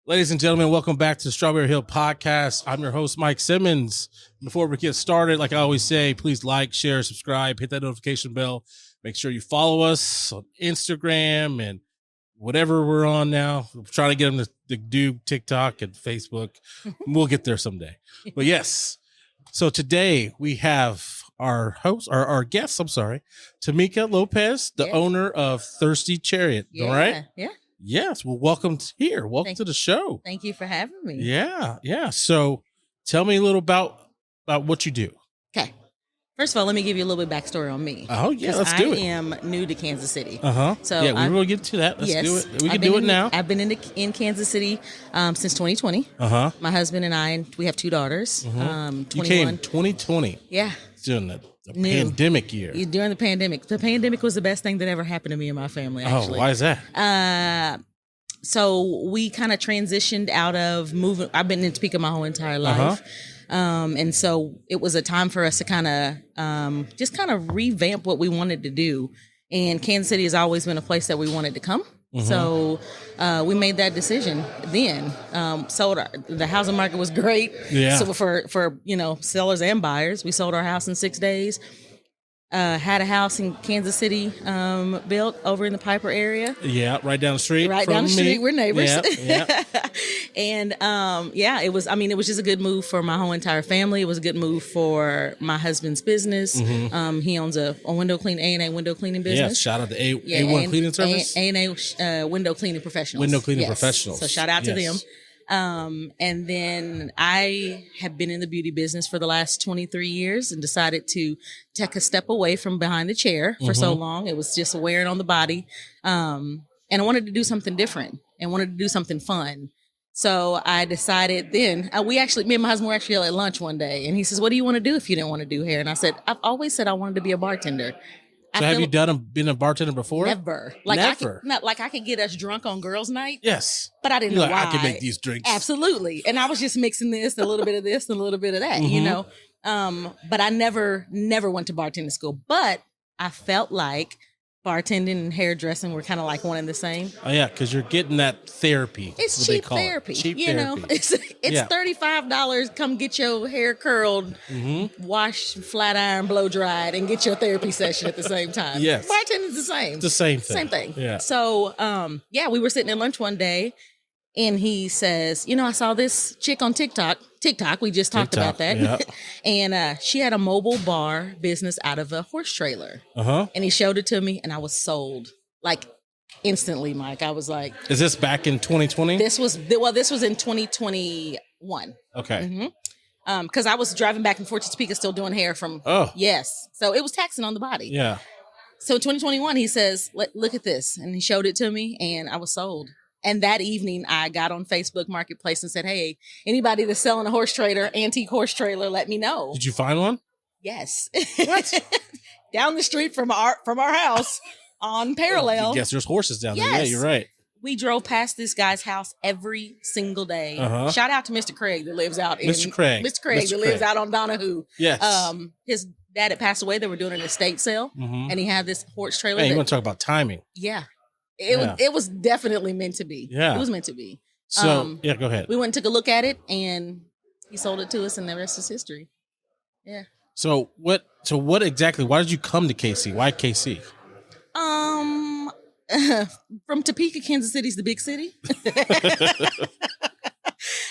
Ladies and gentlemen, welcome back to the Strawberry Hill Podcast. I'm your host, Mike Simmons. Before we get started, like I always say, please like, share, subscribe, hit that notification bell. Make sure you follow us on Instagram and whatever we're on now. We're trying to get them to do TikTok and Facebook. We'll get there someday. But yes, so today we have our host, our guest, Tameka Lopez, the owner of Thirsty Chariot. All right? Yeah. Yes. Well, welcome here. Welcome to the show. Thank you for having me. Yeah. So tell me a little about what you do. Okay. First of all, let me give you a little bit of backstory on me. Oh, yeah. Let's do it. I am new to Kansas City. So yeah, we will get to that. Let's do it. We can do it now. I've been in Kansas City since 2020. My husband and I, we have two daughters. 21. You came 2020. Yeah. During the pandemic year. During the pandemic. The pandemic was the best thing that ever happened to me and my family, actually. Oh, why is that? So we kind of transitioned out of moving. I've been in Topeka my whole entire life. And so it was a time for us to kind of just kind of revamp what we wanted to do. And Kansas City has always been a place that we wanted to come. So we made that decision then. Sold the housing market was great. Yeah. So for sellers and buyers, we sold our house in 6 days. Had a house in Kansas City built over in the Piper area. Yeah, right down the street. Right down the street. We're neighbors. Yeah. And it was just a good move for my whole entire family. It was a good move for my husband's business. He owns a window cleaning, A&A window cleaning business. Yeah, shout out to A1 Cleaning Service. A&A window cleaning professionals. Window cleaning professionals. So shout out to them. And then I have been in the beauty business for the last 23 years and decided to take a step away from behind the chair for so long. It was just wearing on the body. And I wanted to do something different and wanted to do something fun. So I decided then, me and my husband were actually at lunch one day and he says, "What do you want to do if you didn't want to do hair?" And I said, "I've always said I wanted to be a bartender." So have you been a bartender before? Never. Never. I could get us drunk on girls' night. Yes. But I didn't know why. I can make these drinks. Absolutely. And I was just mixing this, a little bit of this, and a little bit of that, But I never went to bartending school. But I felt like bartending and hairdressing were kind of like one and the same. Oh, yeah, because you're getting that therapy. It's cheap therapy. Cheap therapy. It's $35. Come get your hair curled, wash, flat iron, blow dried, and get your therapy session at the same time. Yes. Bartending's the same. It's the same thing. Same thing. Yeah. So, we were sitting at lunch one day, and he says, "I saw this chick on TikTok, we just talked about that." Yeah. And she had a mobile bar business out of a horse trailer. And he showed it to me, and I was sold. Like, instantly, Mike. I was like... Is this back in 2020? This was in 2021. Okay. Because I was driving back and forth to Topeka still doing hair from... Oh. Yes. So it was taxing on the body. Yeah. So in 2021, he says, "Look at this." And he showed it to me, and I was sold. And that evening, I got on Facebook Marketplace and said, "Hey, anybody that's selling a antique horse trailer, let me know." Did you find one? Yes. What? Down the street from our house on Parallel. I guess there's horses down there. Yes. Yeah, you're right. We drove past this guy's house every single day. Shout out to Mr. Craig that lives out in... Mr. Craig lives out on Donahue. Yes. His dad had passed away. They were doing an estate sale. And he had this horse trailer. Hey, you want to talk about timing? Yeah. It was definitely meant to be. Yeah. It was meant to be. So, go ahead. We went and took a look at it, and he sold it to us, and the rest is history. Yeah. So what exactly, why did you come to KC? Why KC? From Topeka, Kansas City's the big city.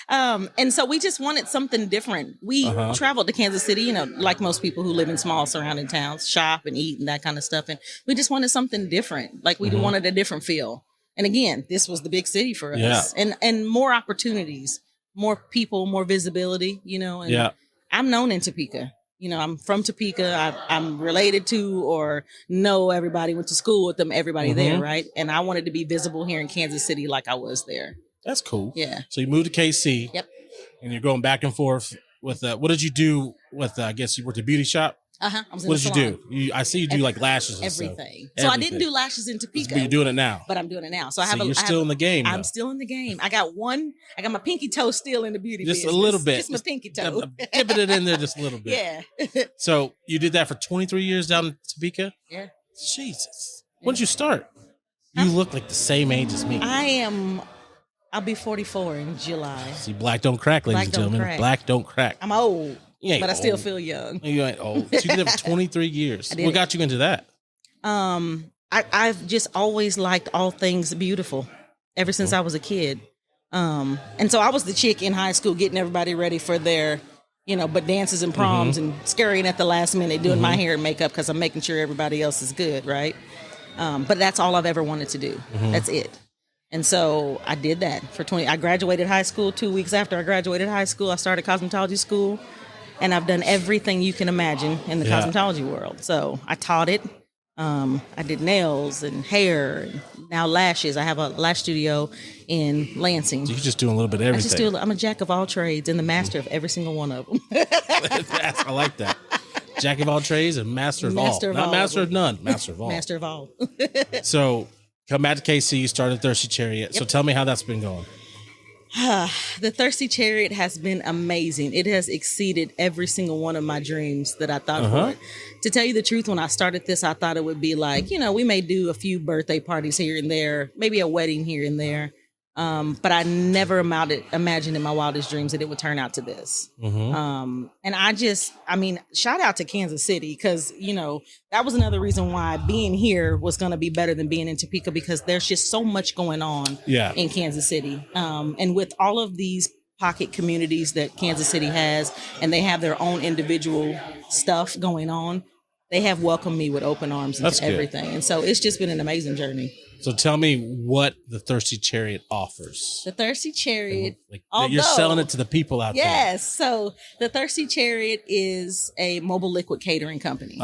And so we just wanted something different. We traveled to Kansas City, like most people who live in small surrounding towns, shop and eat and that kind of stuff. And we just wanted something different. Like we wanted a different feel. And again, this was the big city for us. And more opportunities, more people, more visibility, and I'm known in Topeka. I'm from Topeka. I'm related to or know everybody, went to school with them, everybody there, right? And I wanted to be visible here in Kansas City like I was there. That's cool. Yeah. So you moved to KC. Yep. And you're going back and forth with, what did you do with, I guess you worked at a beauty shop? What did you do? I see you do like lashes and everything. stuff. So I didn't do lashes in Topeka. But you're doing it now. But I'm doing it now. So you're still in the game. I'm still in the game. I got my pinky toe still in the beauty business. Just a little bit. Just my pinky toe. Dipping it in there just a little bit. Yeah. So you did that for 23 years down in Topeka? Yeah. Jesus. When did you start? You look like the same age as me. I am I'll be 44 in July. See, black don't crack, ladies and gentlemen. Crack. Black don't crack. I'm old, but I still old. feel young. You ain't old. So you did it for 23 years. What got you into that? I've just always liked all things beautiful ever since I was a kid. And so I was the chick in high school getting everybody ready for their, but dances and proms and scurrying at the last minute, doing my hair and makeup because I'm making sure everybody else is good, right? But that's all I've ever wanted to do. That's it. And so I did that for 20. I graduated high school. 2 weeks after I graduated high school, I started cosmetology school. And I've done everything you can imagine in the cosmetology world. So I taught it. I did nails and hair, and now lashes. I have a lash studio in Lansing. So you're just doing a little bit of everything. I'm a jack of all trades and the master of every single one of them. I like that. Jack of all trades and master of all. Not master of none, master of all. Master of all. So come back to KC, you started Thirsty Chariot. Yep. So tell me how that's been going. The Thirsty Chariot has been amazing. It has exceeded every single one of my dreams that I thought for it. To tell you the truth, when I started this, I thought it would be like, we may do a few birthday parties here and there, maybe a wedding here and there. But I never imagined in my wildest dreams that it would turn out to this. And shout out to Kansas City because, that was another reason why being here was going to be better than being in Topeka because there's just so much going on in Kansas City. And with all of these pocket communities that Kansas City has, and they have their own individual stuff going on, they have welcomed me with open arms into everything. And so it's just been an amazing journey. So tell me what the Thirsty Chariot offers. The Thirsty Chariot, you're selling it to the people out there. Yes. So the Thirsty Chariot is a mobile liquid catering company.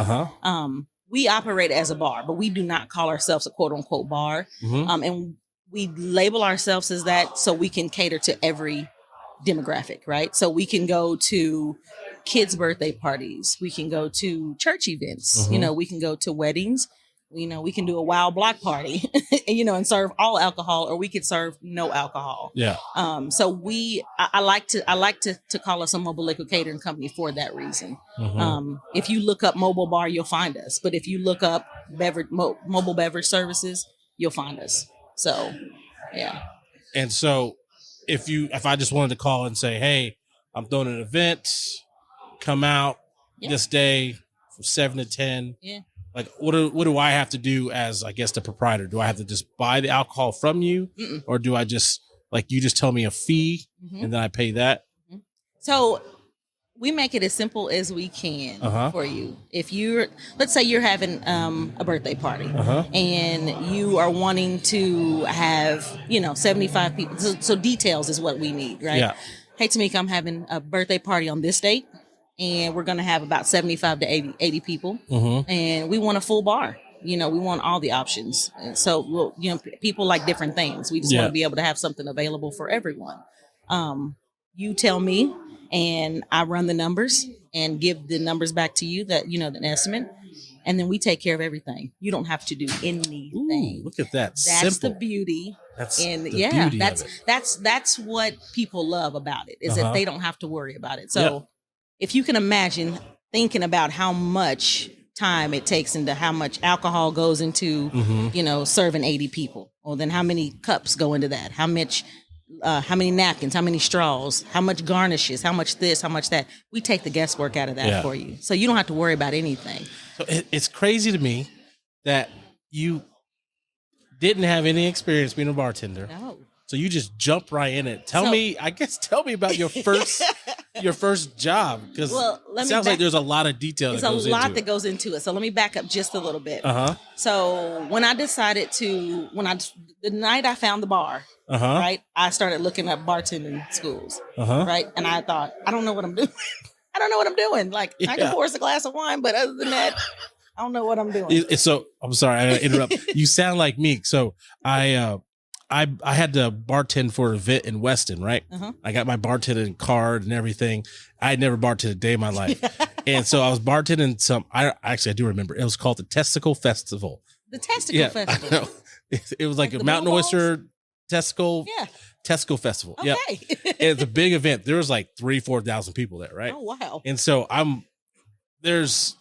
We operate as a bar, but we do not call ourselves a quote unquote bar. And we label ourselves as that so we can cater to every demographic, right? So we can go to kids' birthday parties. We can go to church events. We can go to weddings. We can do a wild block party, and serve all alcohol, or we could serve no alcohol. Yeah. So I like to call us a mobile liquid catering company for that reason. If you look up mobile bar, you'll find us. But if you look up mobile beverage services, you'll find us. So, yeah. And so if I just wanted to call and say, hey, I'm throwing an event, come out this day from 7 to 10. Yeah. Like, what do I have to do as, I guess, the proprietor? Do I have to just buy the alcohol from you? Or do I just, you just tell me a fee and then I pay that? So we make it as simple as we can for you. If let's say you're having a birthday party and you are wanting to have, 75 people. So details is what we need, right? Yeah. Hey, Tameka, I'm having a birthday party on this date. And we're going to have about 75 to 80 people. And we want a full bar. We want all the options. And so, people like different things. We just want to be able to have something available for everyone. You tell me, and I run the numbers and give the numbers back to you that, the estimate. And then we take care of everything. You don't have to do anything. Ooh, look at that. That's simple. The beauty. That's beauty that's what people love about it, is that they don't have to worry about it. So if you can imagine thinking about how much time it takes into how much alcohol goes into, serving 80 people, well, then how many cups go into that? How many napkins, how many straws, how much garnishes, how much this, how much that. We take the guesswork out of that for you. So you don't have to worry about anything. So it's crazy to me that you didn't have any experience being a bartender. No. So you just jump right in it. Tell me about your first job, because it sounds like there's a lot of detail that goes into it. There's a lot that goes into it. So let me back up just a little bit. So when I decided the night I found the bar, right, I started looking up bartending schools, right? And I thought, I don't know what I'm doing. I don't know what I'm doing. Like, I can pour us a glass of wine, but other than that, I don't know what I'm doing. So I'm sorry, I interrupt. You sound like me. So I had to bartend for an event in Weston, right? I got my bartending card and everything. I had never bartended a day in my life. And so I was bartending I do remember. It was called the Testicle Festival. The Testicle Festival. I know. It was like a Mountain Oyster Testicle Festival. Okay. Yeah. It's a big event. There was 3,000-4,000 people there, right? Oh, wow. And so there's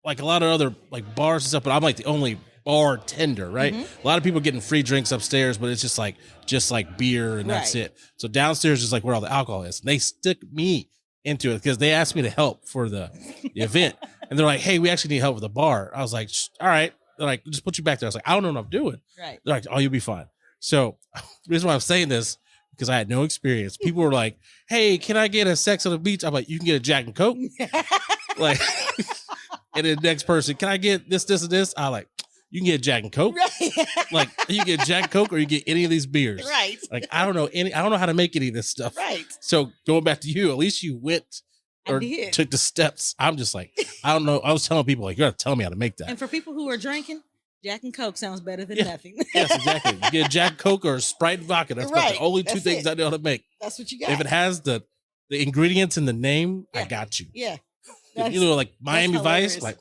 a lot of other bars and stuff, but I'm the only bartender, right? A lot of people getting free drinks upstairs, but it's just like beer and that's it. So downstairs is like where all the alcohol is. They stick me into it because they asked me to help for the event. And they're like, hey, we actually need help with the bar. I was like, all right. They're like, just put you back there. I was like, I don't know what I'm doing. Right. They're like, oh, you'll be fine. So the reason why I'm saying this, because I had no experience. People were like, hey, can I get a sex on the beach? I'm like, you can get a Jack and Coke. Like, and then the next person, can I get this, and this? I like, you can get Jack and Coke. Right. Like, you get Jack and Coke or you get any of these beers. Right. Like, I don't know how to make any of this stuff. Right. So going back to you, at least you went or took the steps. I'm just like, I don't know. I was telling people, like, you got to tell me how to make that. And for people who are drinking, Jack and Coke sounds better than nothing. Yes, exactly. You get Jack Coke or Sprite and vodka. That's about the only two things I know how to make. That's what you got. If it has the ingredients in the name, I got you. Yeah. You know, like Miami Vice, like,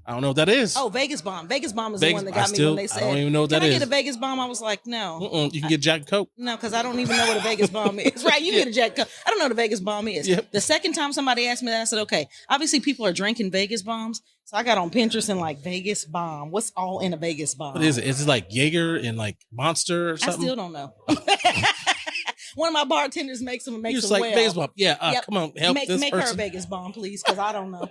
I don't know what that is. Oh, Vegas Bomb. Vegas Bomb is the one that got me when they said, I don't even know what that is. Can I get a Vegas Bomb? I was like, no. You can get Jack and Coke. No, because I don't even know what a Vegas Bomb is. Right, you get a Jack and Coke. I don't know what a Vegas Bomb is. Yep. The second time somebody asked me that, I said, okay, obviously people are drinking Vegas Bombs. So I got on Pinterest and like Vegas Bomb. What's all in a Vegas Bomb? What is it? Is it like Jaeger and like Monster or something? I still don't know. One of my bartenders makes them and makes them like well. Vegas Bomb. Yeah, come on, help this make person. her a Vegas Bomb, please, because I don't know.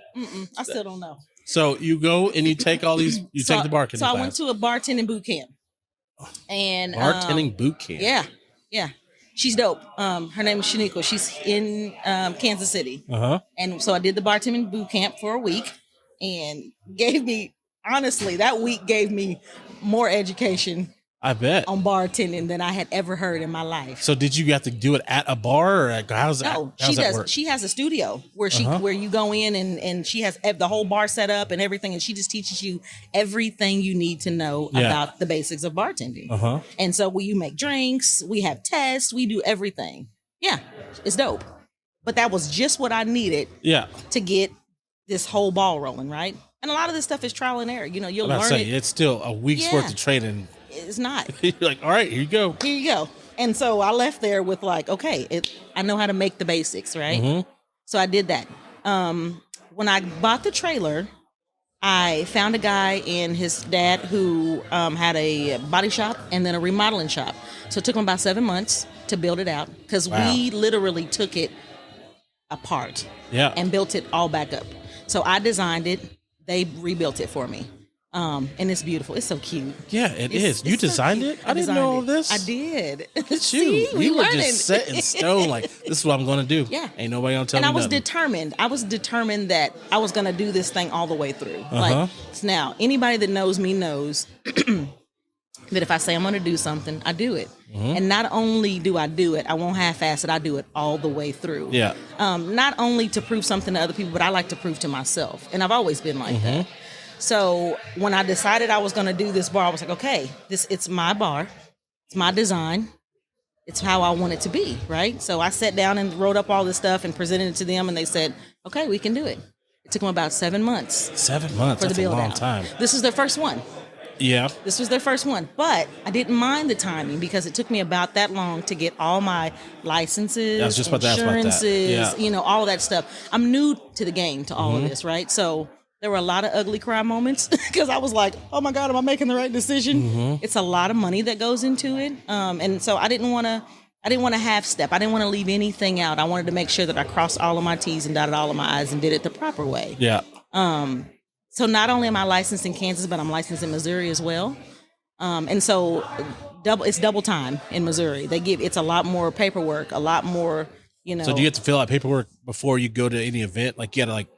I still don't know. So you go and you take all these. Take the bartending. So I went to a bartending boot camp. And bartending boot camp. Yeah. She's dope. Her name is Shaniqua. She's in Kansas City. And so I did the bartending boot camp for a week, and that week gave me more education, I bet, on bartending than I had ever heard in my life. So did you have to do it at a bar, or how's that? No, she does. Work? She has a studio where where you go in and she has the whole bar set up and everything, and she just teaches you everything you need to know about the basics of bartending. And so you make drinks, we have tests, we do everything. Yeah, it's dope. But that was just what I needed. To get this whole ball rolling, right? And a lot of this stuff is trial and error. You know, you'll learn it. It's still a week's worth of training. It's not. You're like, all right, here you go. Here you go. And so I left there with like, okay, I know how to make the basics, right? So I did that. When I bought the trailer, I found a guy and his dad who had a body shop and then a remodeling shop. So it took him about 7 months to build it out because we literally took it apart and built it all back up. So I designed it. They rebuilt it for me. And it's beautiful. It's so cute. Yeah, it is. You designed it? I didn't know all this. I did. Shoot, we were just set in stone. Like, this is what I'm going to do. Yeah. Ain't nobody going to tell me nothing. And I was determined. I was determined that I was going to do this thing all the way through. Like, now, anybody that knows me knows that if I say I'm going to do something, I do it. And not only do I do it, I won't half-ass it. I do it all the way through. Yeah. Not only to prove something to other people, but I like to prove to myself. And I've always been like that. So when I decided I was going to do this bar, I was like, okay, it's my bar. It's my design. It's how I want it to be, right? So I sat down and wrote up all this stuff and presented it to them, and they said, okay, we can do it. It took them about 7 months. 7 months? That's a long time. This is their first one. Yeah. This was their first one. But I didn't mind the timing because it took me about that long to get all my licenses, insurances, you know, all of that stuff. I'm new to the game, to all of this, right? So there were a lot of ugly cry moments because I was like, oh my God, am I making the right decision? It's a lot of money that goes into it. And so I didn't want to half step. I didn't want to leave anything out. I wanted to make sure that I crossed all of my T's and dotted all of my I's and did it the proper way. Yeah. So not only am I licensed in Kansas, but I'm licensed in Missouri as well. And so it's double time in Missouri. It's a lot more paperwork, a lot more, you know. So do you have to fill out paperwork before you go to any event? Like you got to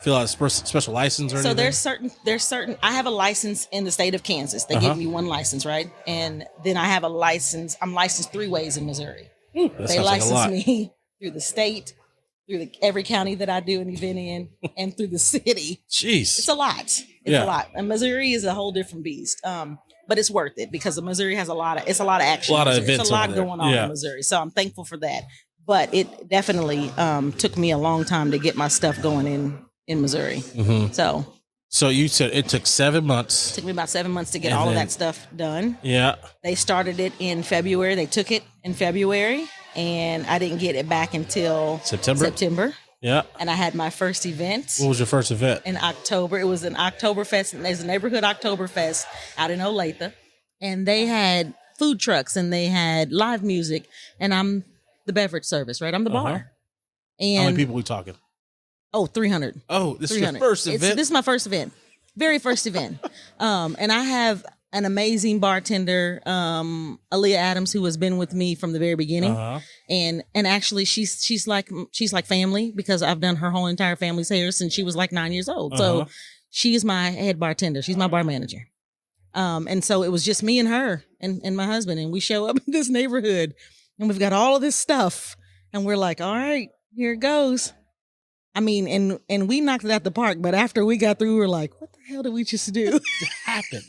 fill out a special license or anything? So there's certain, I have a license in the state of Kansas. They give me one license, right? And then I have a license. I'm licensed 3 ways in Missouri. They license me through the state, through every county that I do an event in, and through the city. Jeez. It's a lot. It's a lot. And Missouri is a whole different beast. But it's worth it because Missouri has a lot of action. A lot of events. It's a lot going on in Missouri. So I'm thankful for that. But it definitely took me a long time to get my stuff going in Missouri. So you said it took 7 months. It took me about 7 months to get all of that stuff done. Yeah. They started it in February. They took it in February, and I didn't get it back until September. Yeah. And I had my first event. What was your first event? In October. It was an Oktoberfest. There's a neighborhood Oktoberfest out in Olathe. And they had food trucks and they had live music. And I'm the beverage service, right? I'm the bar. And how many people we talking? 300. Oh, this is your first event? This is my first event. Very first event. And I have an amazing bartender, Aaliyah Adams, who has been with me from the very beginning. And actually she's like family because I've done her whole entire family's hair since she was like 9 years old. So she is my head bartender. She's my bar manager. And so it was just me and her and my husband, and we show up in this neighborhood and we've got all of this stuff and we're like, all right, here it goes. I mean, and we knocked it out the park, but after we got through, we were like, what the hell did we just do? It happened.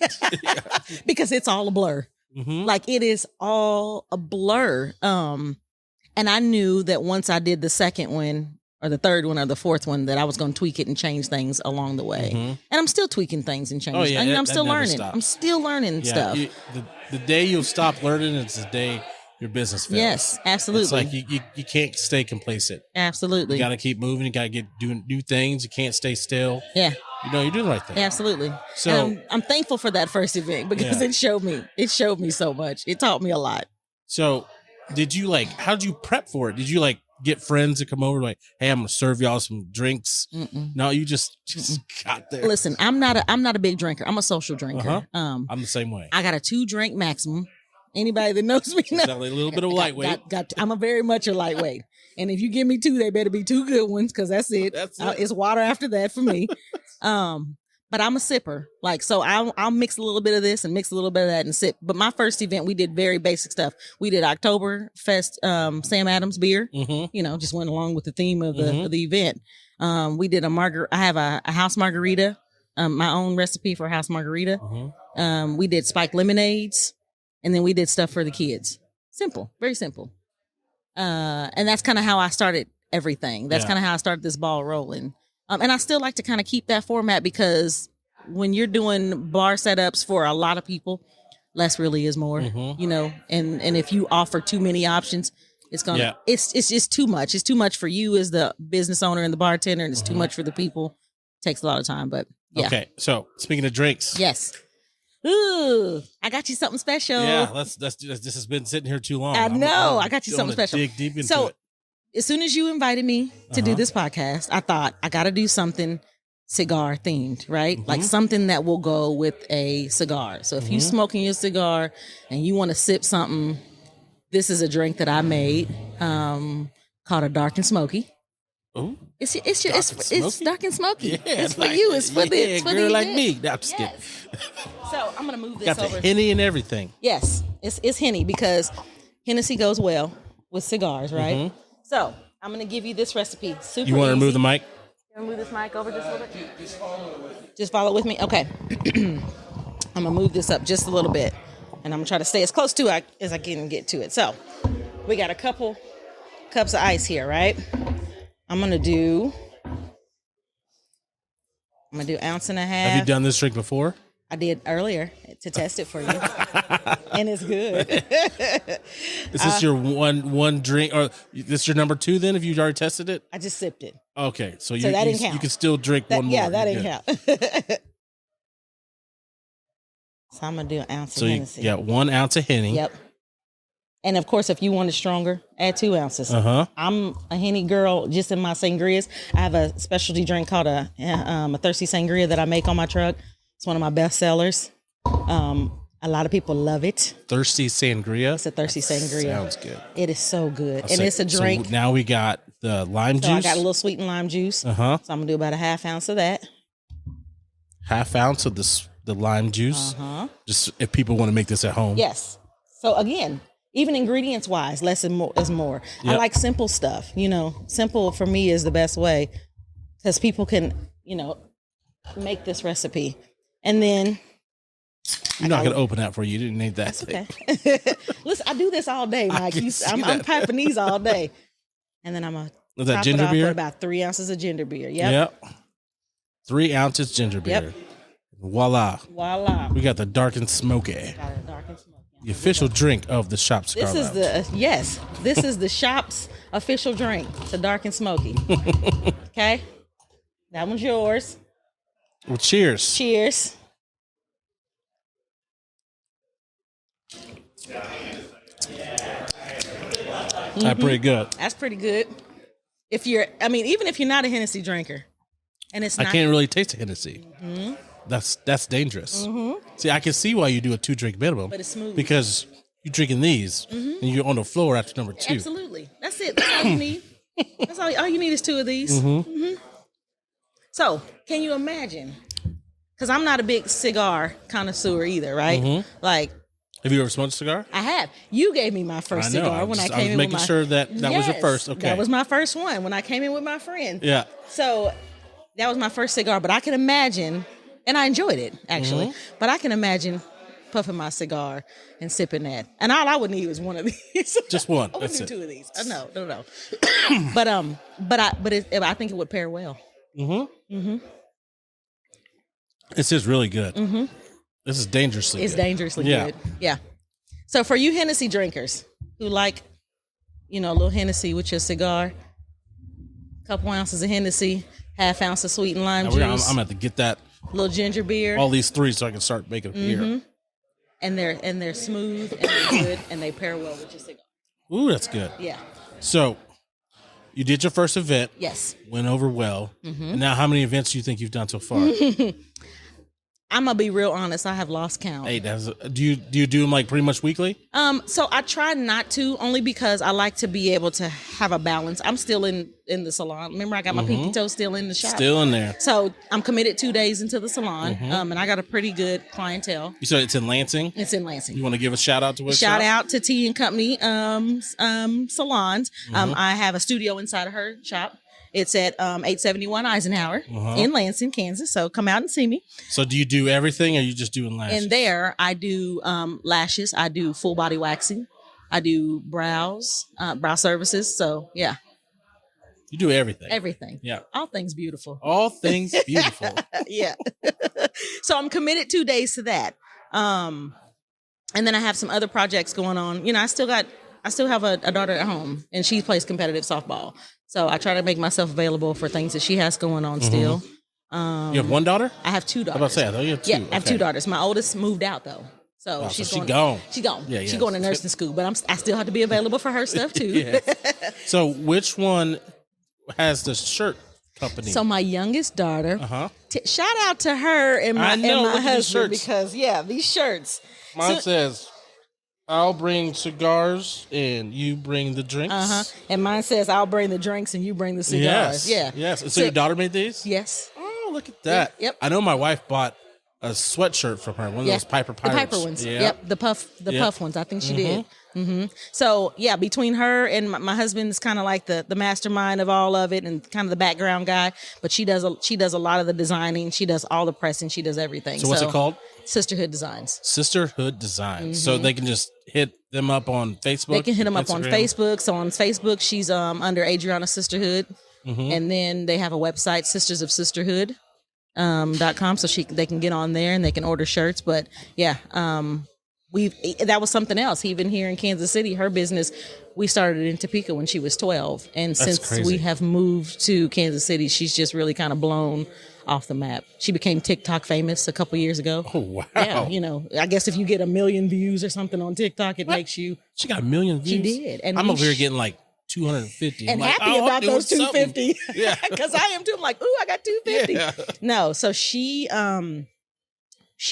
Because it's all a blur. Like it is all a blur. And I knew that once I did the second one or the third one or the fourth one, that I was going to tweak it and change things along the way. And I'm still tweaking things and changing. Oh, yeah, I'm still learning. Stops. I'm still learning stuff. The day you'll stop learning is the day your business fails. Yes, absolutely. It's like you can't stay complacent. Absolutely. You got to keep moving. You got to get doing new things. You can't stay still. Yeah. You know, you're doing the right thing. Absolutely. So and I'm thankful for that first event because it showed me so much. It taught me a lot. So how did you prep for it? Did you get friends to come over like, hey, I'm going to serve y'all some drinks? No, you just got there. Listen, I'm not a big drinker. I'm a social drinker. I'm the same way. I got a 2-drink maximum. Anybody that knows me knows. A little bit of lightweight. I'm very much a lightweight. And if you give me 2, they better be 2 good ones because that's it. It's water after that for me. But I'm a sipper. So I'll mix a little bit of this and mix a little bit of that and sip. But my first event, we did very basic stuff. We did Oktoberfest, Sam Adams beer. Just went along with the theme of the event. We did I have a house margarita, my own recipe for a house margarita. We did spiked lemonades. And then we did stuff for the kids. Simple, very simple. And that's kind of how I started everything. That's kind of how I started this ball rolling. And I still like to kind of keep that format because when you're doing bar setups for a lot of people, less really is more, and if you offer too many options, it's just too much. It's too much for you as the business owner and the bartender, and it's too much for the people. It takes a lot of time, but yeah. Okay. So speaking of drinks. Yes. Ooh, I got you something special. Yeah, this has been sitting here too long. I know. I got you something special. Dig deep into it. As soon as you invited me to do this podcast, I thought I got to do something cigar themed, right? Like something that will go with a cigar. So if you smoking your cigar and you want to sip something, this is a drink that I made called a dark and smoky. Oh, it's dark and smoky. Yeah, it's for you. It's for the girl like me. No, I'm just kidding. So I'm gonna move this got over. The Henny and everything. Yes, it's Henny because Hennessy goes well with cigars, right? So I'm gonna give you this recipe. Super. You want to easy. remove the mic? Can I move this mic over just a little bit? Just follow with me. Okay. I'm gonna move this up just a little bit, and I'm gonna try to stay as close to it as I can get to it. So we got a couple cups of ice here, right? I'm gonna do ounce and a half. Have you done this drink before? I did earlier to test it for you, and it's good. Is this your one drink, or this your number 2? Then, if you already tested it, I just sipped it. Okay, so that didn't count. You can still drink one more. Yeah, that didn't count. So I'm gonna do an ounce of Hennessy. So you got 1 ounce of Henny. Yep. And of course, if you want it stronger, add 2 ounces. I'm a Henny girl just in my sangrias. I have a specialty drink called a Thirsty Sangria that I make on my truck. It's one of my best sellers. A lot of people love it. Thirsty Sangria? It's a Thirsty Sangria. Sounds good. It is so good. It's a drink. So now we got the lime juice. I got a little sweetened lime juice. So I'm going to do about a half ounce of that. Half ounce of the lime juice? Just if people want to make this at home. Yes. So again, even ingredients wise, less is more. Yep. I like simple stuff. Simple for me is the best way because people can, make this recipe. And then you're not going to open that for you. You didn't need that. That's okay. Listen, I do this all day, Mike. I'm piping these all day. And then I'm going to top it off with about 3 ounces of ginger beer. Yep. 3 ounces ginger beer. Yep. Voila. We got the dark and smoky. The official drink of the Shop's Cigar Lounge. This is the Shop's official drink. It's a dark and smoky. Okay? That one's yours. Well, cheers. Cheers. That's pretty good. That's pretty good. Even if you're not a Hennessy drinker, and it's not, I can't really taste a Hennessy. Mm-hmm. That's dangerous. Mm-hmm. See, I can see why you do a 2-drink minimum. But it's smooth. Because you're drinking these, and you're on the floor after number 2. Absolutely. That's it. That's all you need. That's all you need is 2 of these. Mm-hmm. Mm-hmm. So, can you imagine? Because I'm not a big cigar connoisseur either, right? Mm-hmm. Like, have you ever smoked a cigar? I have. You gave me my first cigar when I came in. I was making sure that was your first. Okay, that was my first one when I came in with my friend. Yeah. So that was my first cigar, but I can imagine, and I enjoyed it actually. Mm-hmm. But I can imagine puffing my cigar and sipping that, and all I would need was one of these. Just one. I wouldn't do 2 of these. No. but I think it would pair well. Mm-hmm. Mm-hmm. This is really good. Mm-hmm. This is dangerously good. It's dangerously good. Yeah. So for you Hennessy drinkers who like, a little Hennessy with your cigar, couple ounces of Hennessy, half ounce of sweet and lime juice. I'm going to have to get that. Little ginger beer. All these 3 so I can start making beer. And they're smooth and they're good and they pair well with your cigar. Ooh, that's good. Yeah. So you did your first event. Yes. Went over well. Mm-hmm. And now how many events do you think you've done so far? I'm gonna be real honest. I have lost count. Hey, do you do them like pretty much weekly? So I try not to, only because I like to be able to have a balance. I'm still in the salon. Remember, I got my pinky toe still in the shop. Still in there. So I'm committed 2 days into the salon, and I got a pretty good clientele. You said it's in Lansing. It's in Lansing. You want to give a shout out to what? Shout out to T and Company salons. I have a studio inside of her shop. It's at 871 Eisenhower in Lansing, Kansas. So come out and see me. So do you do everything, or are you just doing lashes? And there I do lashes. I do full body waxing. I do brows, brow services. So yeah. You do everything. Everything. Yeah. All things beautiful. All things beautiful. Yeah. So I'm committed 2 days to that. And then I have some other projects going on. I still have a daughter at home, and she plays competitive softball. So I try to make myself available for things that she has going on still. You have one daughter? I have 2 daughters. I was about to say, I thought you have 2. Yeah, I have 2 daughters. My oldest moved out though. So she's gone. She's gone. Yeah, she's going to nursing school, but I still have to be available for her stuff too. Yes. So which one has the shirt company? So my youngest daughter, shout out to her and my husband, because these shirts. Mine says, I'll bring cigars and you bring the drinks. And mine says, I'll bring the drinks and you bring the cigars. Yes. So your daughter made these? Yes. Oh, look at that. Yep. I know my wife bought a sweatshirt from her, one of those Piper Pirates. The Piper ones. Yep. The puff ones. I think she did. So between her and my husband's kind of like the mastermind of all of it and kind of the background guy, but she does a lot of the designing. She does all the pressing. She does everything. So what's it called? Sisterhood Designs. Sisterhood Designs. So they can just hit them up on Facebook. They can hit them up on Facebook. So on Facebook, she's under Adriana Sisterhood, and then they have a website, sistersofsisterhood.com, so they can get on there and they can order shirts. But that was something else. Even here in Kansas City, her business, we started in Topeka when she was 12, and since we have moved to Kansas City, she's just really kind of blown off the map. She became TikTok famous a couple years ago. Oh, wow. Yeah, I guess if you get 1 million views or something on TikTok, it makes you. She got 1 million views? She did. And I'm over here getting like 250. And happy about those 250. Yeah. Because I am too. I'm like, ooh, I got 250. Yeah. No, so she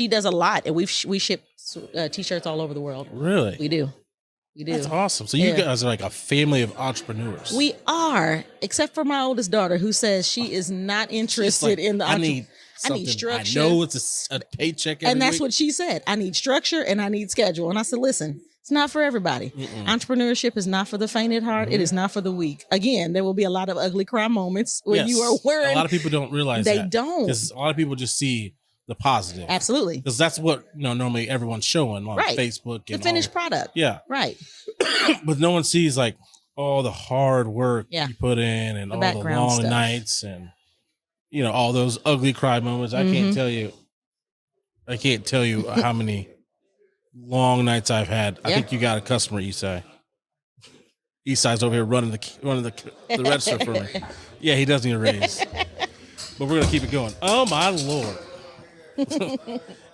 does a lot, and we ship t-shirts all over the world. Really? We do. That's awesome. So you guys are like a family of entrepreneurs. We are, except for my oldest daughter, who says she is not interested in the. I need structure. I know it's a paycheck every and that's week. what she said. I need structure and I need schedule. And I said, listen, it's not for everybody. Entrepreneurship is not for the faint at heart. It is not for the weak. Again, there will be a lot of ugly cry moments when you are wearing. A lot of people don't realize they that. Don't. Because a lot of people just see the positive. Absolutely. Because that's what normally everyone's showing on Facebook. And the finished product. Yeah. Right. But no one sees like all the hard work you put in and all the long nights and all those ugly cry moments. I can't tell you how many long nights I've had. I think you got a customer, you say. East Side's over here running the register for me. Yeah, he does need a raise. But we're gonna keep it going. Oh my Lord.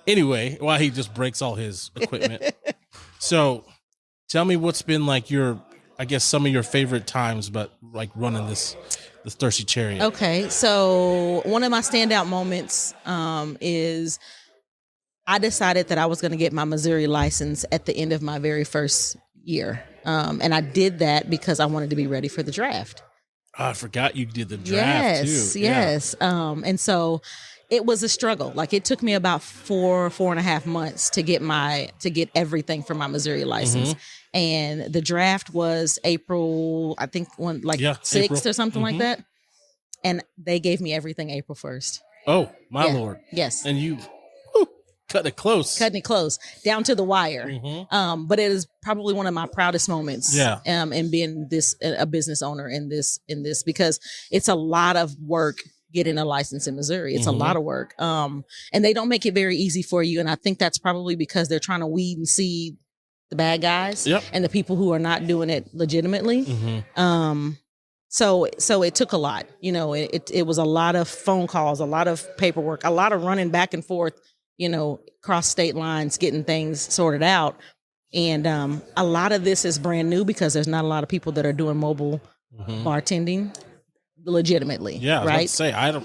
Anyway, while he just breaks all his equipment. So tell me what's been like some of your favorite times, but like running the Thirsty Chariot. Okay, so one of my standout moments is I decided that I was going to get my Missouri license at the end of my very first year. And I did that because I wanted to be ready for the draft. Oh, I forgot you did the draft too. Yes. And so it was a struggle. Like it took me about 4.5 months to get everything for my Missouri license. And the draft was April, I think 6th April. Or something like that. And they gave me everything April 1st. Oh, my Lord. Yes. And you cutting it close down to the wire. But it is probably one of my proudest moments. In being a business owner in this, because it's a lot of work getting a license in Missouri. It's a lot of work. And they don't make it very easy for you. And I think that's probably because they're trying to weed and seed the bad guys and the people who are not doing it legitimately. So it took a lot, it was a lot of phone calls, a lot of paperwork, a lot of running back and forth, cross state lines, getting things sorted out. And a lot of this is brand new because there's not a lot of people that are doing mobile bartending legitimately. Yeah, I was about to say,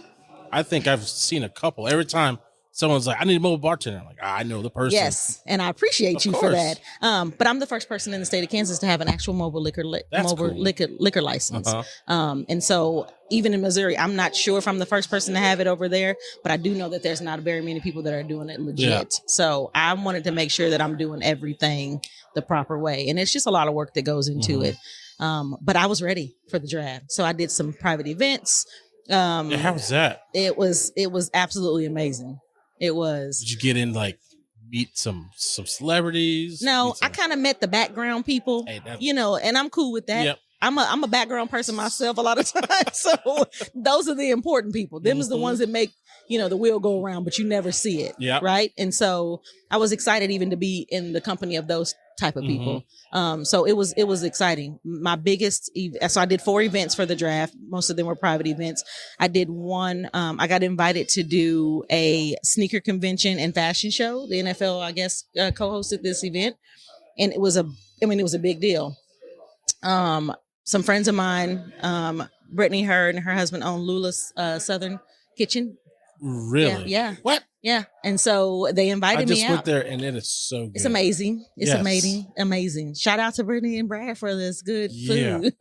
I think I've seen a couple. Every time someone's like, I need a mobile bartender, I'm like, I know the person. Yes, and I appreciate you for that. But I'm the first person in the state of Kansas to have an actual mobile liquor license. And so even in Missouri, I'm not sure if I'm the first person to have it over there, but I do know that there's not very many people that are doing it legit. Yeah. So I wanted to make sure that I'm doing everything the proper way. And it's just a lot of work that goes into it. But I was ready for the draft. So I did some private events. How was that? It was absolutely amazing. It was. Did you get in meet some celebrities? No, I kind of met the background people, and I'm cool with that. Yep. I'm a background person myself a lot of times. So those are the important people. Them is the ones that make, the wheel go around, but you never see it. Yeah. Right. And so I was excited even to be in the company of those type of people. So it was exciting. My biggest, so I did 4 events for the draft. Most of them were private events. I did one, I got invited to do a sneaker convention and fashion show. The NFL, I guess, co-hosted this event, and it was a big deal. Some friends of mine, Brittany Hurd and her husband own Lula's Southern Kitchen. Really? Yeah. What? Yeah. And so they invited me out. I just went there and it is so good. It's amazing. It's amazing. Shout out to Brittany and Brad for this good food.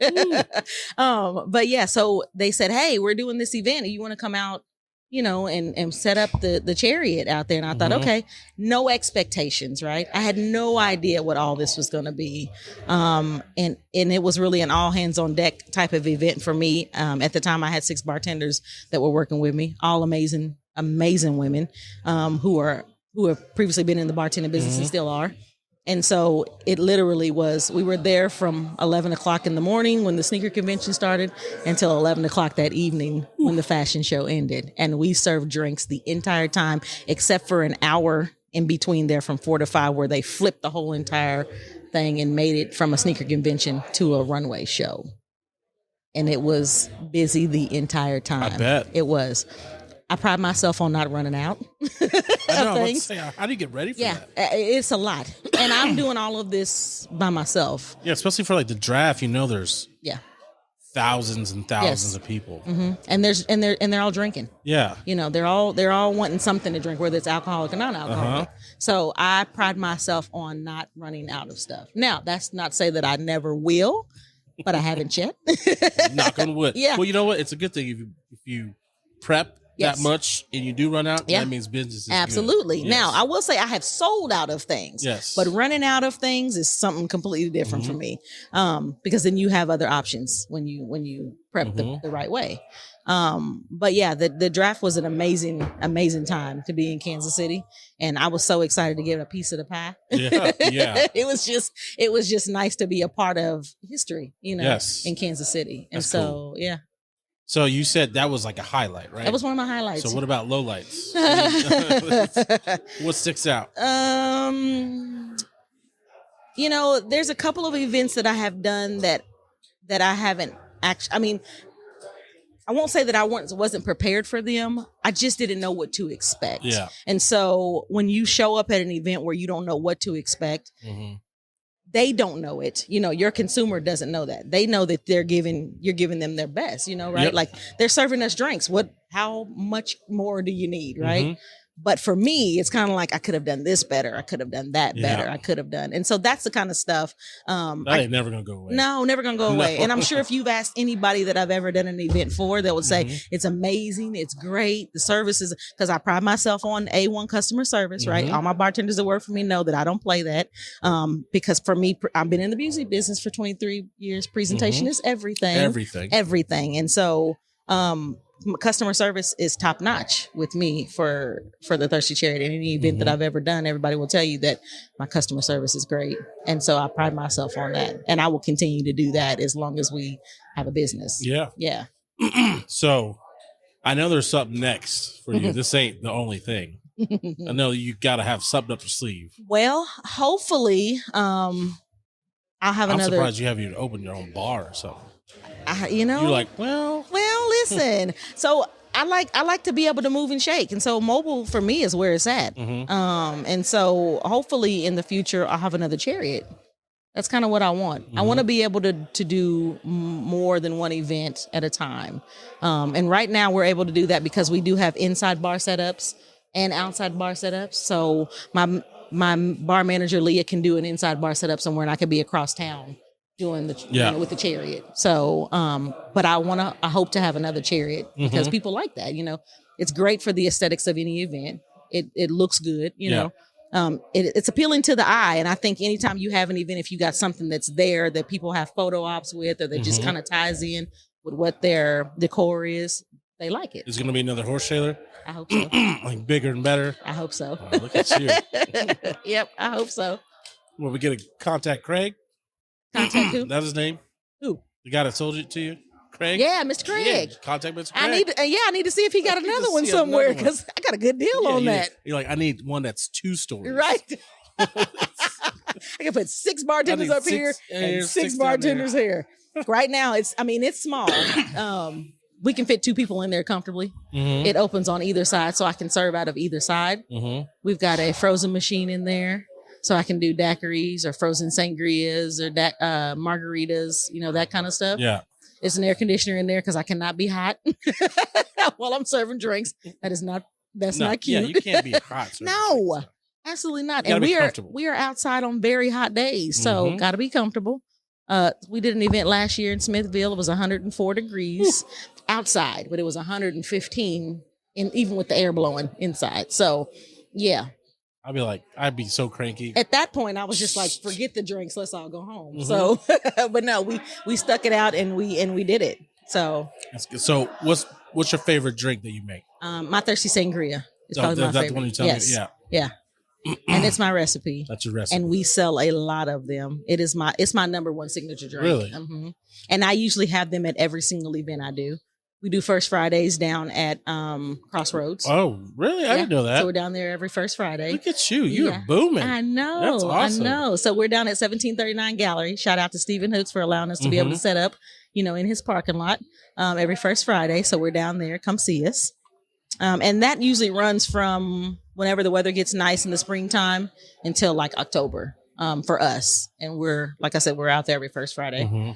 But yeah, so they said, hey, we're doing this event. You want to come out, and set up the chariot out there. And I thought, okay, no expectations, right? I had no idea what all this was going to be. And it was really an all hands on deck type of event for me. At the time I had 6 bartenders that were working with me, all amazing women, who have previously been in the bartending business and still are. And so it literally was, we were there from 11 o'clock in the morning when the sneaker convention started until 11 o'clock that evening when the fashion show ended. And we served drinks the entire time, except for an hour in between there from 4 to 5, where they flipped the whole entire thing and made it from a sneaker convention to a runway show. And it was busy the entire time. I bet. It was. I pride myself on not running out. I know. I say, how do you get ready for that? Yeah, it's a lot, and I'm doing all of this by myself. Yeah, especially for the draft. There's thousands and thousands of people, and they're all drinking. Yeah, they're all wanting something to drink, whether it's alcoholic or non-alcoholic. So I pride myself on not running out of stuff. Now, that's not to say that I never will, but I haven't yet. Knock on wood. Yeah. Well, you know what? It's a good thing if you prep that much and you do run out, that means business is absolutely good. Now I will say I have sold out of things, but running out of things is something completely different for me, because then you have other options when you prep the right way. But yeah, the draft was an amazing time to be in Kansas City, and I was so excited to get a piece of the pie. It was just nice to be a part of history, in Kansas City. And cool. So you said that was like a highlight, right? That was one of my highlights. So what about lowlights? What sticks out? There's a couple of events that I have done that that I haven't actually, I mean, I won't say that I wasn't prepared for them. I just didn't know what to expect. Yeah. And so when you show up at an event where you don't know what to expect, they don't know it. You know, your consumer doesn't know that. They know that you're giving them their best, you know, right? Yep. Like they're serving us drinks. How much more do you need, right? But for me, it's kind of like I could have done this better. I could have done that better. I could have done. And so that's the kind of stuff. That ain't never going to go away. No, never going to go away. And I'm sure if you've asked anybody that I've ever done an event for, they would say it's amazing. It's great. The service is, because I pride myself on A1 customer service, right? All my bartenders that work for me know that I don't play that. Because for me, I've been in the music business for 23 years. Presentation is everything. Everything. And so, customer service is top notch with me for the Thirsty Chariot. In any event that I've ever done, everybody will tell you that my customer service is great. And so I pride myself on that. And I will continue to do that as long as we have a business. Yeah. Yeah. So I know there's something next for you. This ain't the only thing. I know you got to have something up your sleeve. Well, hopefully, I'll have I'm another. surprised you haven't even opened your own bar or something. You're like, well, listen. So I like to be able to move and shake, and so mobile for me is where it's at. And so hopefully in the future I'll have another Chariot. That's kind of what I want. I want to be able to do more than one event at a time. And right now we're able to do that because we do have inside bar setups and outside bar setups. So my bar manager Leah can do an inside bar setup somewhere, and I could be across town doing with the Chariot. So, but I hope to have another Chariot because people like that. You know, it's great for the aesthetics of any event. It looks good. You know, it's appealing to the eye. And I think anytime you have an event, if you got something that's there that people have photo ops with, or that just kind of ties in with what their decor is, they like it. Is it going to be another horse trailer? I hope so. Like bigger and better? I hope so. Oh, look at you. Yep, I hope so. Will we get a contact Craig? Contact who? That's his name? Who? The guy that sold it to you? Craig? Yeah, Mr. Craig. Yeah, contact Mr. Craig. I need to see if he got another one somewhere, because I got a good deal on that. You're like, I need one that's 2 stories. Right. I can put 6 bartenders up here and 6 bartenders here. Right now, it's small. We can fit 2 people in there comfortably. It opens on either side, so I can serve out of either side. We've got a frozen machine in there, so I can do daiquiris or frozen sangrias or margaritas, that kind of stuff. Yeah. It's an air conditioner in there because I cannot be hot while I'm serving drinks. That's not cute. Yeah, you can't be hot. No, absolutely not. And we are outside on very hot days, so got to be comfortable. We did an event last year in Smithville. It was 104 degrees outside, but it was 115 even with the air blowing inside. So, yeah. I'd be so cranky. At that point, I was just like, forget the drinks. Let's all go home. So, but no, we stuck it out and we did it. So, that's good. So what's your favorite drink that you make? My Thirsty Sangria is probably my favorite. That's the one you tell me? Yeah. And it's my recipe. That's your recipe. And we sell a lot of them. It's my number one signature drink. Really? And I usually have them at every single event I do. We do First Fridays down at Crossroads. Oh, really? I didn't know that. So we're down there every First Friday. Look at you. You're booming. I know. That's awesome. I know. So we're down at 1739 Gallery. Shout out to Stephen Hoots for allowing us to be able to set up, in his parking lot every First Friday. So we're down there. Come see us. And that usually runs from whenever the weather gets nice in the springtime until like October for us. And we're, like I said, we're out there every First Friday.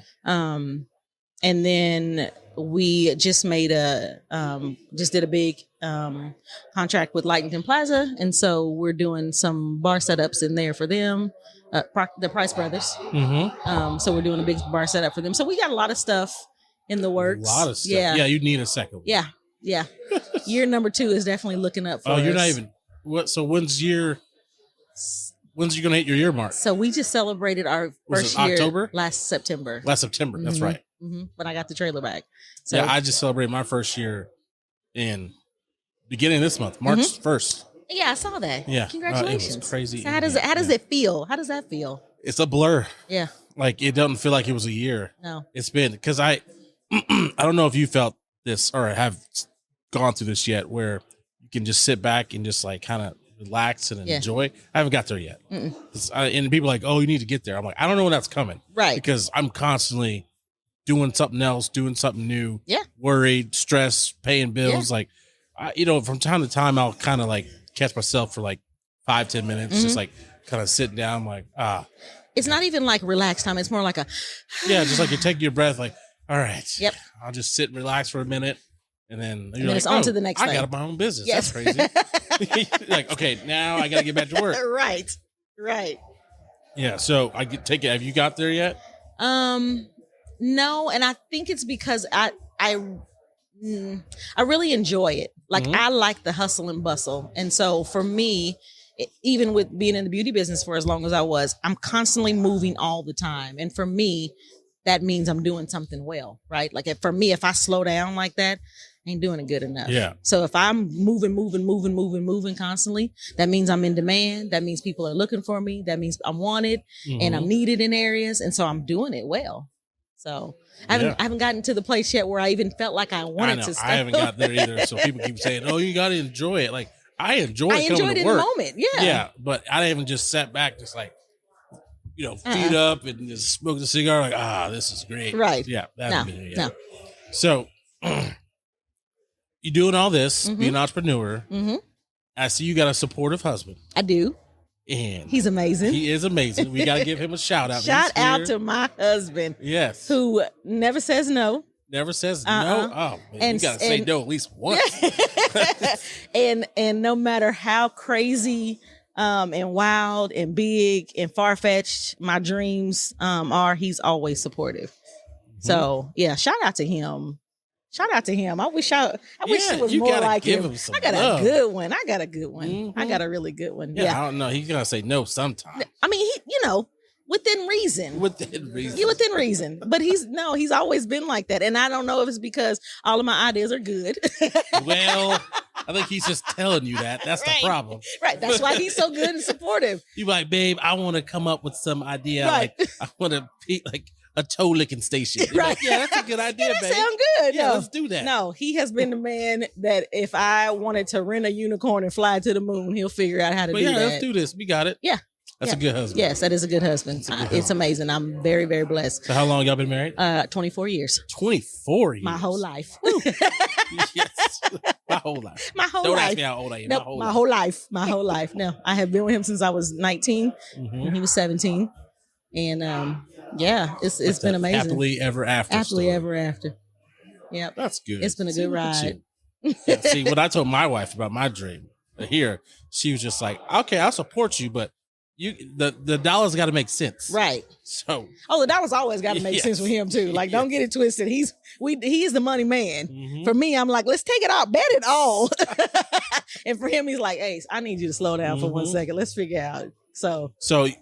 And then we just did a big contract with Lightington Plaza. And so we're doing some bar setups in there for them, the Price Brothers. So we're doing a big bar setup for them. So we got a lot of stuff in the works. A lot of stuff. Yeah, you need a second one. Yeah. Year number 2 is definitely looking up for us. Oh, you're not even... What? So when's you going to hit your year mark? So we just celebrated our first year October? last September. That's right. When I got the trailer back. So, yeah, I just celebrated my first year in beginning of this month, March 1st. Yeah, I saw that. Yeah. Congratulations. It was crazy. So how does it feel? How does that feel? It's a blur. Yeah. Like, it doesn't feel like it was a year. No. It's been, because I don't know if you felt this or have gone through this yet, where you can just sit back and just like kind of relax and enjoy. I haven't got there yet. And people are like, oh, you need to get there. I'm like, I don't know when that's coming. Right. Because I'm constantly doing something else, doing something new. Yeah. Worried, stressed, paying bills. Like, from time to time, I'll kind of like catch myself for like 5-10 minutes, just like kind of sitting down, like, It's not even like relaxed time. It's more like a. Yeah, just like you're taking your breath, like, all right. Yep. I'll just sit and relax for a minute. And then you're it's on to the next thing. I got my own business. Yes. That's crazy. Like, okay, now I got to get back to work. Right. Yeah. So I take it. Have you got there yet? No. And I think it's because I really enjoy it. Like I like the hustle and bustle. And so for me, even with being in the beauty business for as long as I was, I'm constantly moving all the time. And for me, that means I'm doing something well, right? Like for me, if I slow down like that, I ain't doing it good enough. Yeah. So if I'm moving constantly, that means I'm in demand. That means people are looking for me. That means I'm wanted and I'm needed in areas. And so I'm doing it well. So I haven't gotten to the place yet where I even felt like I wanted to stop. I haven't got there either. So people keep saying, "Oh, you got to enjoy it." Like I enjoyed it in the moment. Yeah. Yeah. But I haven't just sat back, just like, feet up and just smoke a cigar. Like, this is great. Right. Yeah. No. So you doing all this, being an entrepreneur. I see you got a supportive husband. I do. And he's amazing. He is amazing. We got to give him a shout out. Shout out to my husband. Yes. Who never says no. Never says no. Oh, man, you got to say no at least once. and no matter how crazy and wild and big and far-fetched my dreams are, he's always supportive. So, yeah, shout out to him. I wish it was more like him. I got a good one. I got a really good one. Yeah. I don't know. He's gonna say no sometime. I mean, within reason. Within reason. But he's always been like that. And I don't know if it's because all of my ideas are good. Well, I think he's just telling you that. That's the problem. Right. That's why he's so good and supportive. You're like, babe, I want to come up with some idea. Right. Like, I want to be like a toe licking station. You're right. Like, yeah, that's a good idea, that babe. Sound good. Yeah, let's do that. No, he has been the man that if I wanted to rent a unicorn and fly to the moon, he'll figure out how to do that. Let's do this. We got it. Yeah. That's a good husband. Yes, that is a good husband. It's amazing. I'm very, very blessed. So how long y'all been married? 24 years. 24 years? My whole life. Yes. My whole life. Don't ask me how old I am. Nope, my whole life. No, I have been with him since I was 19 and he was 17. And it's been amazing. Happily ever after. Ever after. Yeah. That's good. It's been a good ride. Yeah, see, when I told my wife about my dream here, she was just like, okay, I'll support you, but the dollars got to make sense. Right. So. Oh, the dollars always got to make sense with him too. Like, don't get it twisted. He is the money man. For me, I'm like, let's take it out, bet it all. And for him, he's like, hey, I need you to slow down for 1 second. Let's figure out. So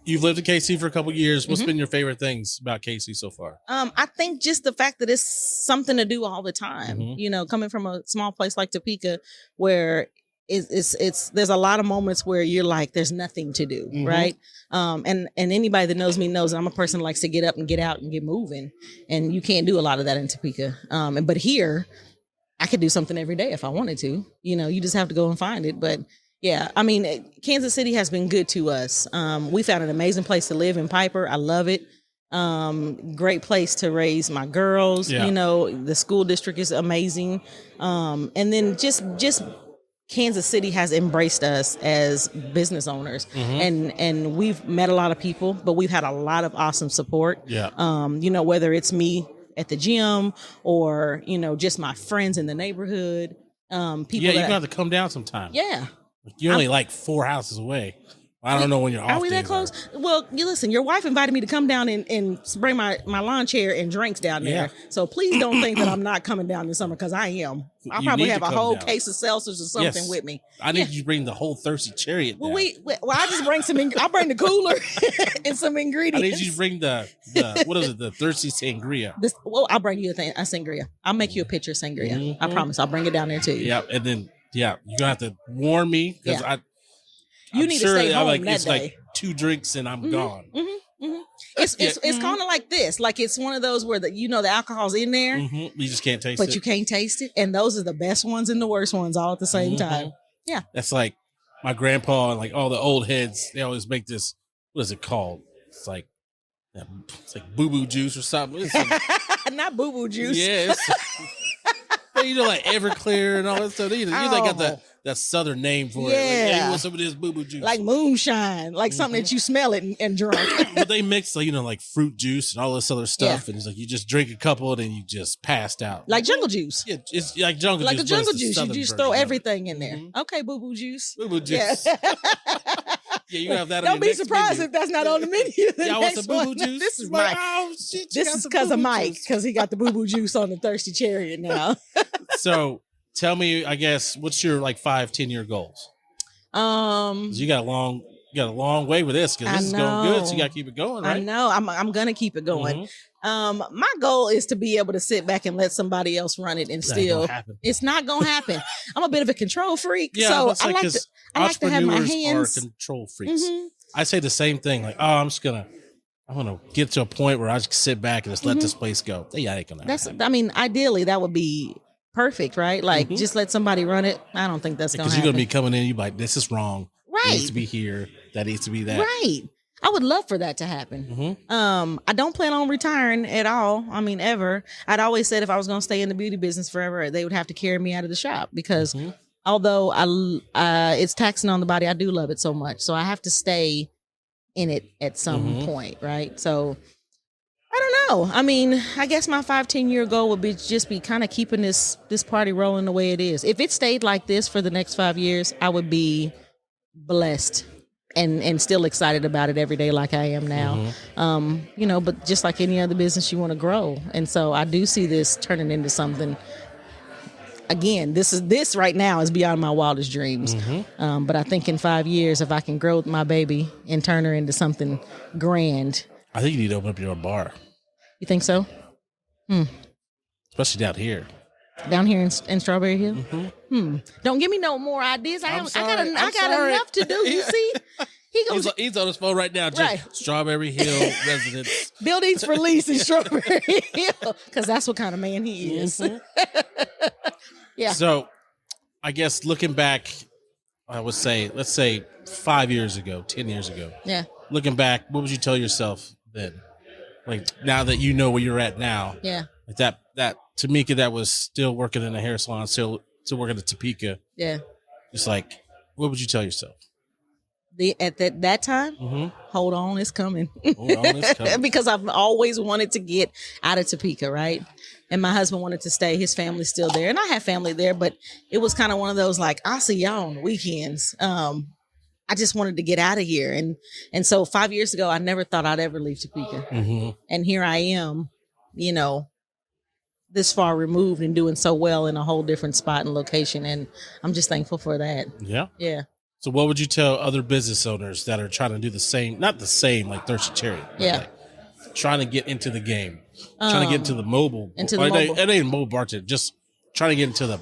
you've lived in KC for a couple of years. What's been your favorite things about KC so far? I think just the fact that it's something to do all the time. Coming from a small place like Topeka, where there's a lot of moments where you're like, there's nothing to do, right? And anybody that knows me knows I'm a person that likes to get up and get out and get moving, and you can't do a lot of that in Topeka. But here, I could do something every day if I wanted to. You just have to go and find it, but. Yeah, I mean, Kansas City has been good to us. We found an amazing place to live in Piper. I love it. Great place to raise my girls. Yeah. The school district is amazing. And then just Kansas City has embraced us as business owners. And we've met a lot of people, but we've had a lot of awesome support. Yeah. Whether it's me at the gym or, just my friends in the neighborhood. People you're going to have to come down sometime. Yeah. You're only like 4 houses away. I don't know when you're off. Are we that close? Well, you listen, your wife invited me to come down and bring my lawn chair and drinks down there. Yeah. So please don't think that I'm not coming down this summer, because I am. I'll probably have a whole case of seltzers or something with me. I need you to bring the whole Thirsty Chariot down. Well, I just bring I'll bring the cooler and some ingredients. I need you to bring the what is it, the Thirsty Sangria. I'll bring you a sangria. I'll make you a pitcher of sangria. I promise. I'll bring it down there to you. Yeah, and then you're gonna have to warn me, because you need to stay home that it's day. Like 2 drinks and I'm gone. It's kind of like this. Like, it's one of those where the alcohol's in there. You just can't taste it. But you can't taste it. And those are the best ones and the worst ones all at the same time. Yeah. That's like my grandpa and like all the old heads. They always make this. What is it called? It's like boo-boo juice or something. Not boo-boo juice. Yes. But like Everclear and all that stuff. You got that southern name for it. Like, hey, what's some of this boo-boo juice? Like moonshine, like something that you smell it and drunk. But they mix, like fruit juice and all this other stuff. And it's like you just drink a couple and then you just passed out. Like jungle juice. Yeah, it's like jungle juice. Like a jungle juice. You just throw everything in there. Mm-hmm. Okay, boo-boo juice. Boo-boo juice. Yeah, you have that. Don't be surprised if that's not on the menu. Y'all want some boo-boo juice? This is Mike. Oh, shit, this is because of Mike, because he got the boo-boo juice on the Thirsty Chariot now. So tell me, I guess, what's your 5-10 year goals? You got a long way with this because this is going good. So you got to keep it going, right? I know. I'm gonna keep it going. My goal is to be able to sit back and let somebody else run it, and it's not gonna happen. I'm a bit of a control freak, so I like to have my hands. Are control freaks. I say the same thing. Like, I'm gonna get to a point where I just sit back and just let this place go. Yeah, ain't gonna happen. Ideally, that would be perfect, right? Like, just let somebody run it. I don't think that's gonna happen. Because you're gonna be coming in, you like, this is wrong. Right. It needs to be here. That needs to be that. Right. I would love for that to happen. I don't plan on retiring at all. Ever. I'd always said if I was going to stay in the beauty business forever, they would have to carry me out of the shop because although it's taxing on the body, I do love it so much. So I have to stay in it at some point, right? So I don't know. I guess my 5-10 year goal would be kind of keeping this party rolling the way it is. If it stayed like this for the next 5 years, I would be blessed and still excited about it every day like I am now. But just like any other business, you want to grow. And so I do see this turning into something. Again, this right now is beyond my wildest dreams. But I think in 5 years, if I can grow my baby and turn her into something grand. I think you need to open up your own bar. You think so? Especially down here. Down here in Strawberry Hill? Don't give me no more ideas. I got enough to do, you see? He's on his phone right now. Right. Strawberry Hill residence. Buildings for lease in Strawberry Hill. Because that's what kind of man he is. Yeah. So, I guess looking back, I would say, let's say 5 years ago, 10 years ago. Yeah. Looking back, what would you tell yourself then? Like, now that you know where you're at now. Yeah. Like that Tameka that was still working in a hair salon, still working at Topeka. Yeah. Just like, what would you tell yourself? At that time, hold on, it's coming. Hold on, it's coming. Because I've always wanted to get out of Topeka, right? And my husband wanted to stay. His family's still there. And I have family there, but it was kind of one of those like, I'll see y'all on the weekends. I just wanted to get out of here. And so 5 years ago, I never thought I'd ever leave Topeka. And here I am, this far removed and doing so well in a whole different spot and location. And I'm just thankful for that. Yeah. Yeah. So what would you tell other business owners that are trying to do the same, not the same like Thirsty Chariot, yeah, like trying to get into the game, trying to get into the mobile, it ain't mobile bartending, just trying to get into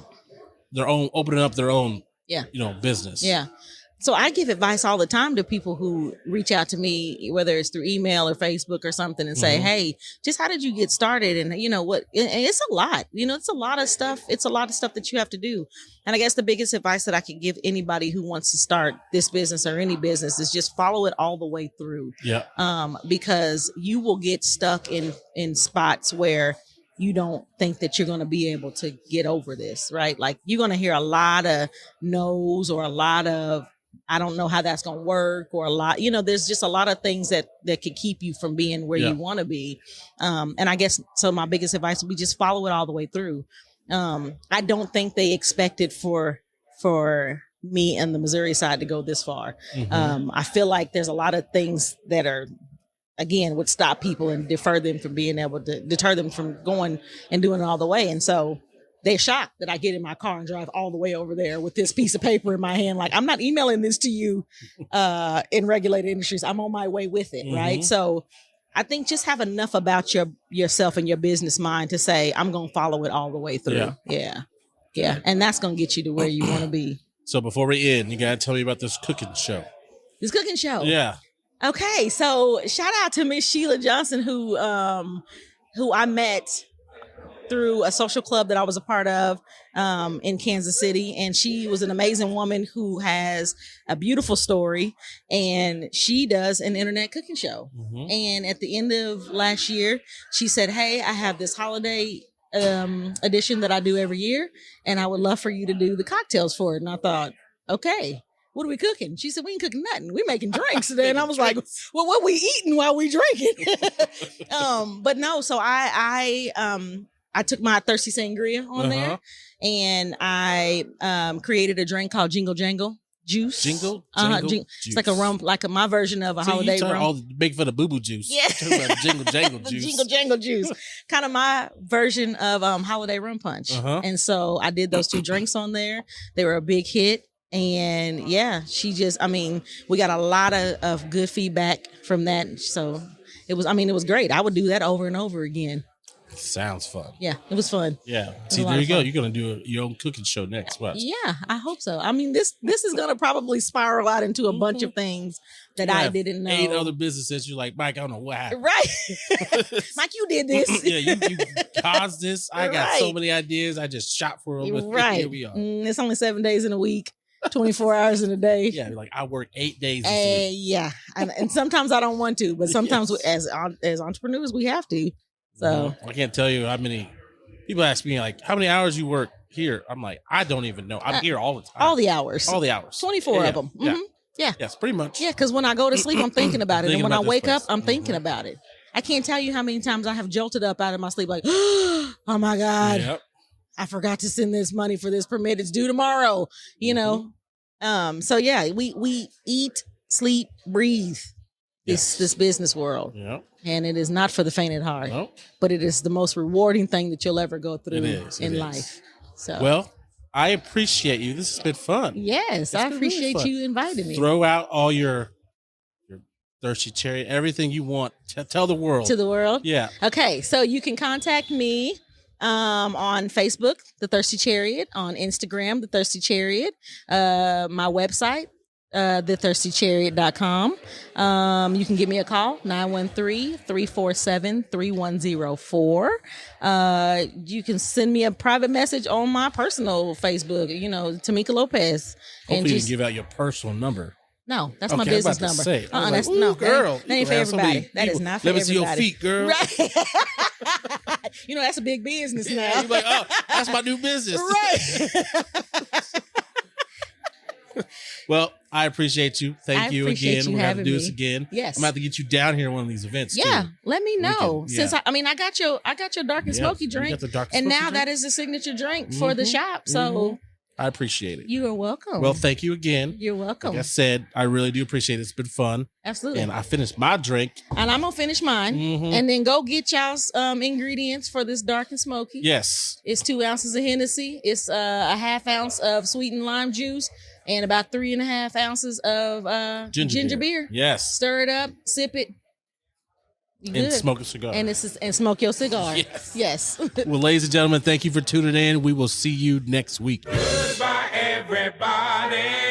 their own, opening up their own, business. Yeah. So I give advice all the time to people who reach out to me, whether it's through email or Facebook or something, and say, hey, just how did you get started? And what, and it's a lot, it's a lot of stuff. It's a lot of stuff that you have to do. And I guess the biggest advice that I could give anybody who wants to start this business or any business is just follow it all the way through. Yeah. Because you will get stuck in spots where you don't think that you're going to be able to get over this, right? Like you're going to hear a lot of no's or a lot of, I don't know how that's going to work, or a lot, there's just a lot of things that could keep you from being where you want to be. And I guess, so my biggest advice would be just follow it all the way through. I don't think they expected for me and the Missouri side to go this far. I feel like there's a lot of things that are, again, would stop people and deter them from going and doing it all the way. And so they're shocked that I get in my car and drive all the way over there with this piece of paper in my hand. Like, I'm not emailing this to you in regulated industries. I'm on my way with it, right? So I think just have enough about yourself and your business mind to say, I'm going to follow it all the way through. Yeah. And that's going to get you to where you want to be. So before we end, you got to tell me about this cooking show. This cooking show? Yeah. Okay. So shout out to Miss Sheila Johnson, who I met through a social club that I was a part of in Kansas City. And she was an amazing woman who has a beautiful story. And she does an internet cooking show. Mm-hmm. And at the end of last year, she said, hey, I have this holiday edition that I do every year. And I would love for you to do the cocktails for it. And I thought, okay. What are we cooking? She said, we ain't cooking nothing. We making drinks. And then I was like, well, what we eating while we drinking? But no, so I took my Thirsty Sangria on there and I created a drink called Jingle Jangle Juice. Jingle? Juice. It's like a rum, like my version of a holiday rum. All big for the boo-boo juice. Yeah. Jingle Jangle Juice. Jingle Jangle Juice. Kind of my version of holiday rum punch. And so I did those 2 drinks on there. They were a big hit. And yeah, we got a lot of good feedback from that. So it was great. I would do that over and over again. Sounds fun. Yeah, it was fun. Yeah. See, there you go. You're going to do your own cooking show next. What? Yeah, I hope so. I mean, this is going to probably spiral out into a bunch of things that I didn't know. 8 other businesses. You're like, Mike, I don't know what happened. Right. Mike, you did this. Yeah, you caused this. I got so many ideas. I just shot for them. Right. Here we are. It's only 7 days in a week. 24 hours in a day. Yeah, like I work 8 days this week. Yeah, and sometimes I don't want to, but sometimes as entrepreneurs we have to. So I can't tell you how many people ask me like how many hours you work here. I'm like, I don't even know. I'm here all the time. All the hours. 24 of them. Mm-hmm. Yeah. Yeah. Yes, pretty much. Yeah, because when I go to sleep, I'm thinking about it, and when I wake up, I'm thinking about it. I can't tell you how many times I have jolted up out of my sleep like, oh my God. Yep. I forgot to send this money for this permit. It's due tomorrow, you know? So yeah, we eat, sleep, breathe this business world. Yep. And it is not for the faint at heart, but it is the most rewarding thing that you'll ever go through in life. So, well, I appreciate you. This has been fun. Yes, I appreciate really you inviting me. Throw out all your Thirsty Chariot, everything you want. Tell the world. To the world? Yeah. Okay, so you can contact me on Facebook, The Thirsty Chariot, on Instagram, The Thirsty Chariot, my website, thethirstychariot.com. You can give me a call, 913-347-3104. You can send me a private message on my personal Facebook, Tameka Lopez. Hopefully you can give out your personal number. No, that's my business number. That's no, girl. That ain't for everybody. That is not for everybody. Let me see your feet, girl. Right. That's a big business now. You're like, oh, that's my new business. Right. Well, I appreciate you. Thank you again. We're going to have to do this again. Yes. I'm going to have to get you down here at one of these events too. Let me know. Since I got your dark and smoky drink. And now that is the signature drink for the shop. So I appreciate it. You are welcome. Well, thank you again. You're welcome. Like I said, I really do appreciate it. It's been fun. Absolutely. And I finished my drink. And I'm going to finish mine. And then go get y'all's ingredients for this dark and smoky. Yes. It's 2 ounces of Hennessy. It's a half ounce of sweetened lime juice. And about 3.5 ounces of ginger beer. Yes. Stir it up. Sip it. And smoke a cigar. And smoke your cigar. Yes. Well, ladies and gentlemen, thank you for tuning in. We will see you next week. Goodbye, everybody.